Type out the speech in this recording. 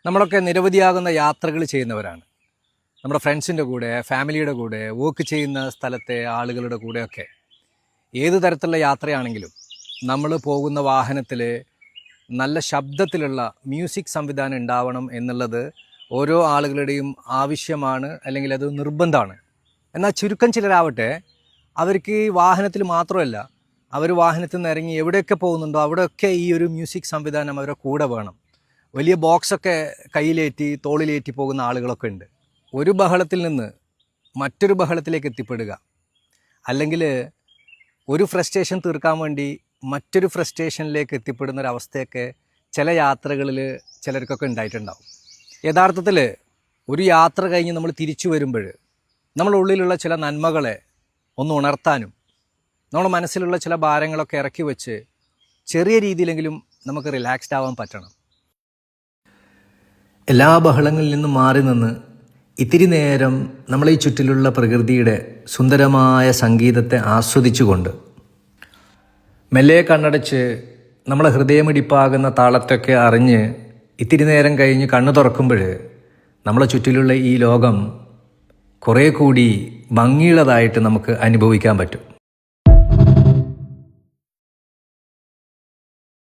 നമ്മളൊക്കെ നിരവധിയാകുന്ന യാത്രകൾ ചെയ്യുന്നവരാണ്. നമ്മുടെ ഫ്രണ്ട്സിൻ്റെ കൂടെ, ഫാമിലിയുടെ കൂടെ, വർക്ക് ചെയ്യുന്ന സ്ഥലത്തെ ആളുകളുടെ കൂടെയൊക്കെ. ഏത് തരത്തിലുള്ള യാത്രയാണെങ്കിലും നമ്മൾ പോകുന്ന വാഹനത്തിൽ നല്ല ശബ്ദത്തിലുള്ള മ്യൂസിക് സംവിധാനം ഉണ്ടാവണം എന്നുള്ളത് ഓരോ ആളുകളുടെയും ആവശ്യമാണ്, അല്ലെങ്കിൽ അത് നിർബന്ധമാണ്. എന്നാൽ ചുരുക്കം ചിലരാവട്ടെ, അവർക്ക് ഈ വാഹനത്തിൽ മാത്രമല്ല, അവർ വാഹനത്തിൽ നിന്ന് ഇറങ്ങി എവിടെയൊക്കെ പോകുന്നുണ്ടോ അവിടെയൊക്കെ ഈ ഒരു മ്യൂസിക് സംവിധാനം അവരുടെ കൂടെ വേണം. വലിയ ബോക്സൊക്കെ കയ്യിലേറ്റി തോളിലേറ്റി പോകുന്ന ആളുകളൊക്കെ ഉണ്ട്. ഒരു ബഹളത്തിൽ നിന്ന് മറ്റൊരു ബഹളത്തിലേക്ക് എത്തിപ്പെടുക, അല്ലെങ്കിൽ ഒരു ഫ്രസ്ട്രേഷൻ തീർക്കാൻ വേണ്ടി മറ്റൊരു ഫ്രസ്ട്രേഷനിലേക്ക് എത്തിപ്പെടുന്ന ഒരവസ്ഥയൊക്കെ ചില യാത്രകളിൽ ചിലർക്കൊക്കെ ഉണ്ടായിട്ടുണ്ടാവും. യഥാർത്ഥത്തിൽ ഒരു യാത്ര കഴിഞ്ഞ് നമ്മൾ തിരിച്ചു വരുമ്പോൾ നമ്മുടെ ഉള്ളിലുള്ള ചില നന്മകളെ ഒന്ന് ഉണർത്താനും നമ്മുടെ മനസ്സിലുള്ള ചില ഭാരങ്ങളൊക്കെ ഇറക്കി വെച്ച് ചെറിയ രീതിയിലെങ്കിലും നമുക്ക് റിലാക്സ്ഡ് ആവാൻ പറ്റണം. എല്ലാ ബഹളങ്ങളിൽ നിന്നും മാറി നിന്ന് ഇത്തിരി നേരം നമ്മളീ ചുറ്റിലുള്ള പ്രകൃതിയുടെ സുന്ദരമായ സംഗീതത്തെ ആസ്വദിച്ചുകൊണ്ട് മെല്ലെ കണ്ണടച്ച് നമ്മളെ ഹൃദയമിടിപ്പാകുന്ന താളത്തൊക്കെ അറിഞ്ഞ് ഇത്തിരി നേരം കഴിഞ്ഞ് കണ്ണു തുറക്കുമ്പോൾ നമ്മളെ ചുറ്റിലുള്ള ഈ ലോകം കുറേ കൂടി ഭംഗിയുള്ളതായിട്ട് നമുക്ക് അനുഭവിക്കാൻ പറ്റും.